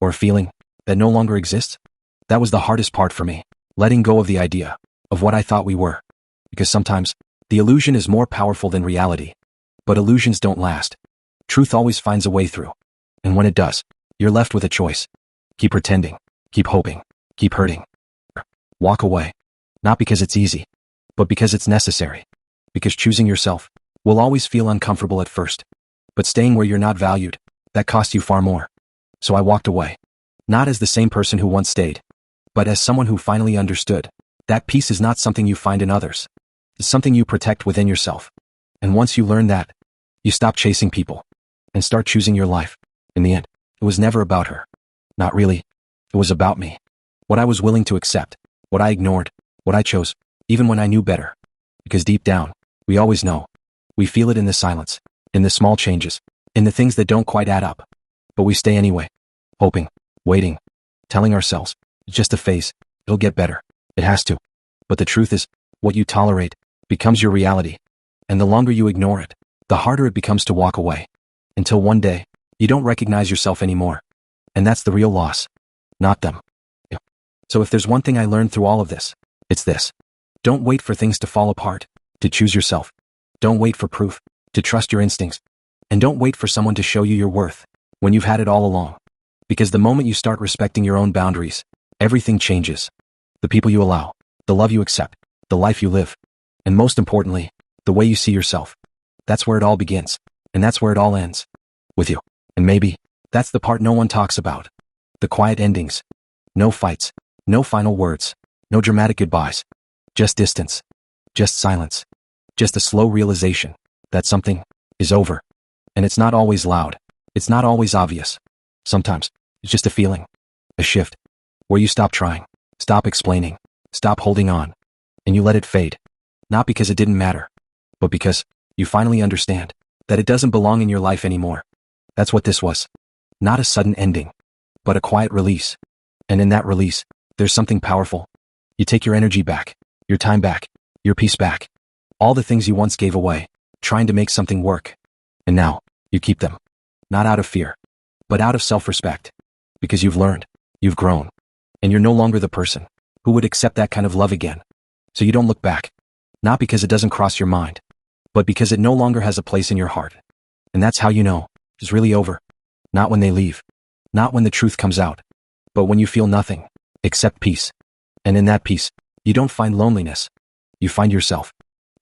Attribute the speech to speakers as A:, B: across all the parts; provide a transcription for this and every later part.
A: or a feeling that no longer exists? That was the hardest part for me, letting go of the idea of what I thought we were. Because sometimes the illusion is more powerful than reality. But illusions don't last. Truth always finds a way through. And when it does, you're left with a choice. Keep pretending, keep hoping, keep hurting. Walk away. Not because it's easy, but because it's necessary. Because choosing yourself will always feel uncomfortable at first. But staying where you're not valued, that costs you far more. So I walked away. Not as the same person who once stayed, but as someone who finally understood that peace is not something you find in others. It's something you protect within yourself. And once you learn that, you stop chasing people and start choosing your life. In the end, it was never about her. Not really. It was about me. What I was willing to accept, what I ignored, what I chose, even when I knew better. Because deep down, we always know. We feel it in the silence, in the small changes, in the things that don't quite add up. But we stay anyway, hoping, waiting, telling ourselves, it's just a phase, it'll get better. It has to. But the truth is, what you tolerate becomes your reality. And the longer you ignore it, the harder it becomes to walk away. Until one day, you don't recognize yourself anymore. And that's the real loss, not them. So if there's one thing I learned through all of this, it's this. Don't wait for things to fall apart, to choose yourself. Don't wait for proof, to trust your instincts. And don't wait for someone to show you your worth when you've had it all along. Because the moment you start respecting your own boundaries, everything changes. The people you allow, the love you accept, the life you live, and most importantly, the way you see yourself. That's where it all begins, and that's where it all ends. With you. And maybe, that's the part no one talks about. The quiet endings. No fights, no final words, no dramatic goodbyes. Just distance. Just silence. Just a slow realization that something is over. And it's not always loud. It's not always obvious. Sometimes, it's just a feeling. A shift. Where you stop trying. Stop explaining. Stop holding on. And you let it fade. Not because it didn't matter, but because you finally understand that it doesn't belong in your life anymore. That's what this was. Not a sudden ending, but a quiet release. And in that release, there's something powerful. You take your energy back, your time back, your peace back. All the things you once gave away, trying to make something work. And now, you keep them. Not out of fear, but out of self-respect. Because you've learned, you've grown, and you're no longer the person who would accept that kind of love again. So you don't look back. Not because it doesn't cross your mind, but because it no longer has a place in your heart. And that's how you know it's really over. Not when they leave. Not when the truth comes out. But when you feel nothing except peace. And in that peace, you don't find loneliness. You find yourself.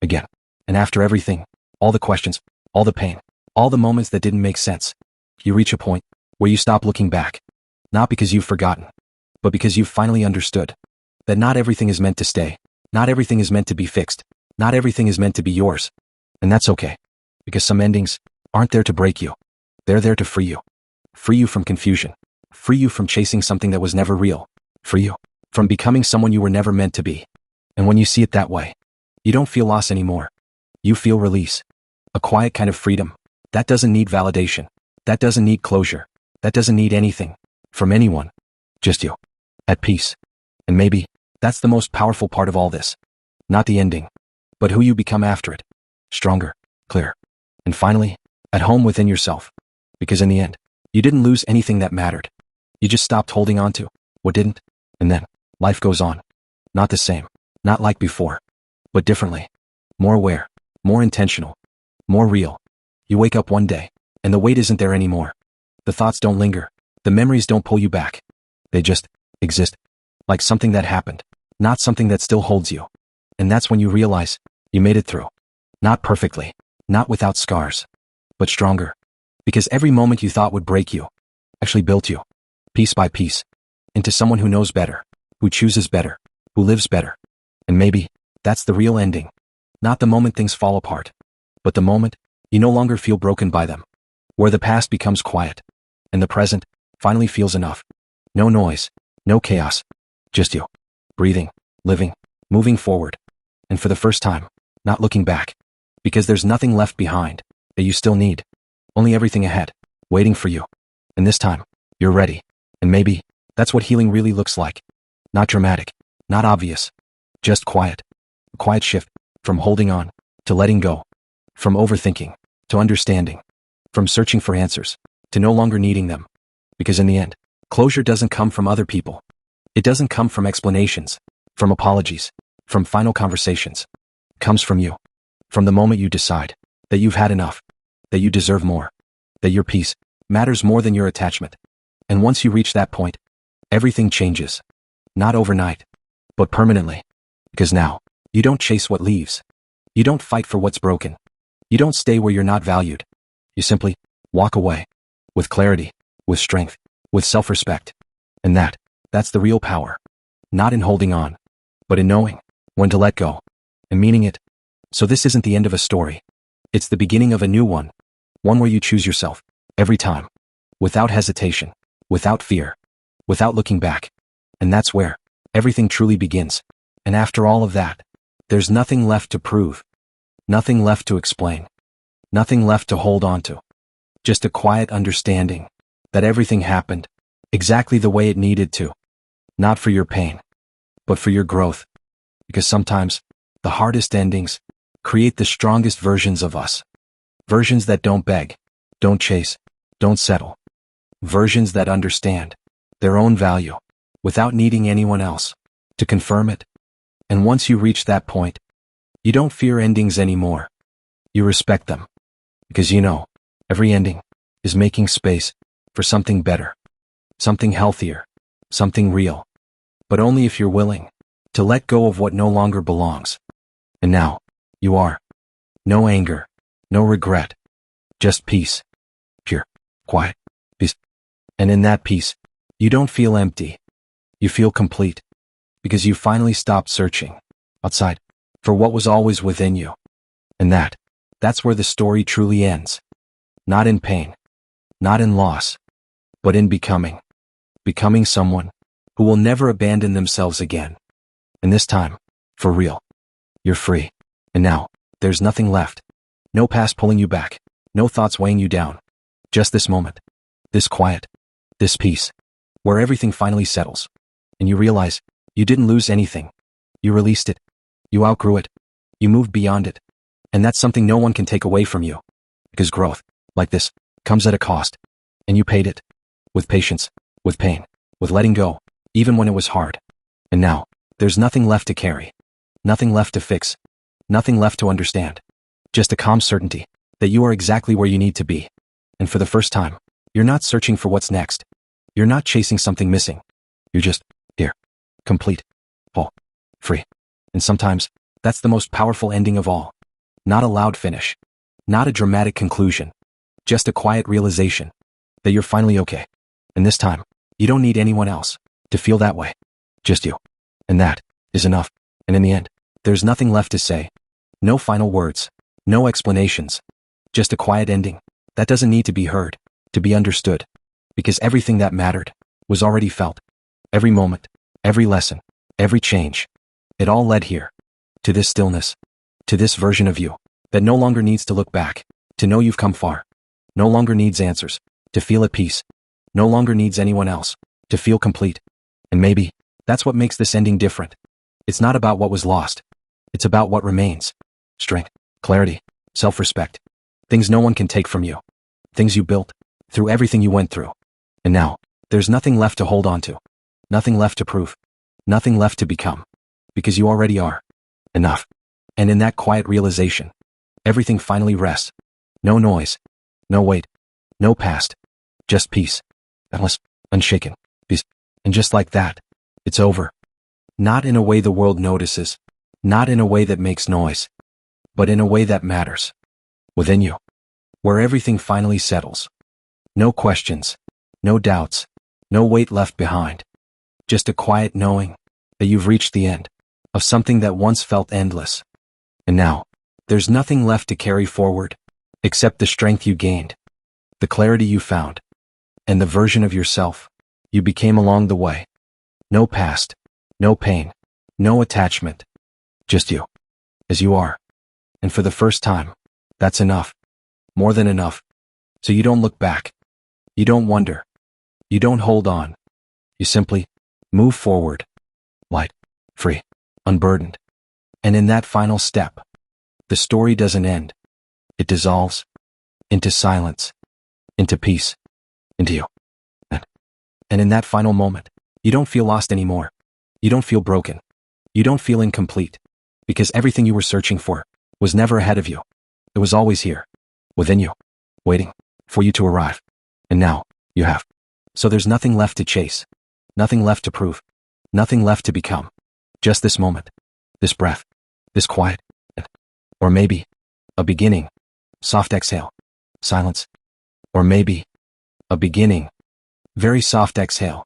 A: Again. And after everything, all the questions, all the pain, all the moments that didn't make sense, you reach a point where you stop looking back. Not because you've forgotten, but because you've finally understood that not everything is meant to stay. Not everything is meant to be fixed. Not everything is meant to be yours. And that's okay. Because some endings aren't there to break you. They're there to free you. Free you from confusion. Free you from chasing something that was never real. Free you from becoming someone you were never meant to be. And when you see it that way, you don't feel loss anymore. You feel release. A quiet kind of freedom. That doesn't need validation. That doesn't need closure. That doesn't need anything from anyone. Just you. At peace. And maybe that's the most powerful part of all this. Not the ending, but who you become after it. Stronger, clearer, and finally, at home within yourself. Because in the end, you didn't lose anything that mattered. You just stopped holding on to what didn't. And then, life goes on. Not the same, not like before, but differently. More aware, more intentional, more real. You wake up one day, and the weight isn't there anymore. The thoughts don't linger. The memories don't pull you back. They just exist. Like something that happened, not something that still holds you. And that's when you realize you made it through. Not perfectly, not without scars, but stronger. Because every moment you thought would break you actually built you, piece by piece, into someone who knows better, who chooses better, who lives better. And maybe that's the real ending. Not the moment things fall apart, but the moment you no longer feel broken by them. Where the past becomes quiet, and the present finally feels enough. No noise, no chaos. Just you, breathing, living, moving forward. And for the first time, not looking back. Because there's nothing left behind that you still need. Only everything ahead, waiting for you. And this time, you're ready. And maybe that's what healing really looks like. Not dramatic, not obvious. Just quiet. A quiet shift from holding on to letting go. From overthinking to understanding. From searching for answers to no longer needing them. Because in the end, Closure doesn't come from other people. It doesn't come from explanations, from apologies, from final conversations. It comes from you. From the moment you decide that you've had enough, that you deserve more, that your peace matters more than your attachment. And once you reach that point, everything changes. Not overnight, but permanently. Because now, you don't chase what leaves. You don't fight for what's broken. You don't stay where you're not valued. You simply walk away. With clarity, with strength, with self-respect. And that's the real power. Not in holding on, but in knowing when to let go and meaning it. So this isn't the end of a story. It's the beginning of a new one. One where you choose yourself every time, without hesitation, without fear, without looking back. And that's where everything truly begins. And after all of that, there's nothing left to prove, nothing left to explain, nothing left to hold on to. Just a quiet understanding that everything happened exactly the way it needed to. Not for your pain, but for your growth. Because sometimes the hardest endings create the strongest versions of us. Versions that don't beg, don't chase, don't settle. Versions that understand their own value without needing anyone else to confirm it. And once you reach that point, you don't fear endings anymore. You respect them. Because you know, every ending is making space for something better, something healthier, something real. But only if you're willing to let go of what no longer belongs. And now, you are. No anger, no regret, just peace. Pure, quiet, peace. And in that peace, you don't feel empty. You feel complete. Because you finally stopped searching outside for what was always within you. And that's where the story truly ends. Not in pain, not in loss, but in becoming. Becoming someone who will never abandon themselves again. And this time, for real, you're free. And now, there's nothing left. No past pulling you back. No thoughts weighing you down. Just this moment. This quiet. This peace. Where everything finally settles. And you realize you didn't lose anything. You released it. You outgrew it. You moved beyond it. And that's something no one can take away from you. Because growth, like this, comes at a cost. And you paid it. With patience, with pain, with letting go, even when it was hard. And now, there's nothing left to carry. Nothing left to fix. Nothing left to understand. Just a calm certainty that you are exactly where you need to be. And for the first time, you're not searching for what's next. You're not chasing something missing. You're just here. Complete. Whole. Free. And sometimes, that's the most powerful ending of all. Not a loud finish. Not a dramatic conclusion. Just a quiet realization that you're finally okay. And this time, you don't need anyone else to feel that way. Just you. And that is enough. And in the end, there's nothing left to say. No final words. No explanations. Just a quiet ending that doesn't need to be heard, to be understood. Because everything that mattered was already felt. Every moment, every lesson, every change. It all led here. To this stillness. To this version of you that no longer needs to look back, to know you've come far. No longer needs answers, to feel at peace. No longer needs anyone else, to feel complete. And maybe that's what makes this ending different. It's not about what was lost. It's about what remains. Strength, clarity, self-respect. Things no one can take from you. Things you built through everything you went through. And now, there's nothing left to hold on to. Nothing left to prove. Nothing left to become. Because you already are. Enough. And in that quiet realization, everything finally rests. No noise. No weight. No past. Just peace. Endless. Unshaken. Peace. And just like that, it's over. Not in a way the world notices. Not in a way that makes noise. But in a way that matters. Within you. Where everything finally settles. No questions. No doubts. No weight left behind. Just a quiet knowing that you've reached the end of something that once felt endless. And now, there's nothing left to carry forward except the strength you gained, the clarity you found, and the version of yourself you became along the way. No past, no pain, no attachment, just you, as you are. And for the first time, that's enough, more than enough. So you don't look back, you don't wonder, you don't hold on, you simply move forward, light, free, unburdened. And in that final step, the story doesn't end. It dissolves into silence, into peace, into you. And And in that final moment, you don't feel lost anymore. You don't feel broken. You don't feel incomplete. Because everything you were searching for was never ahead of you. It was always here, within you, waiting for you to arrive. And now, you have. So there's nothing left to chase. Nothing left to prove. Nothing left to become. Just this moment. This breath. This quiet. Or maybe, a beginning. Soft exhale. Silence. Or maybe, a beginning. Very soft exhale.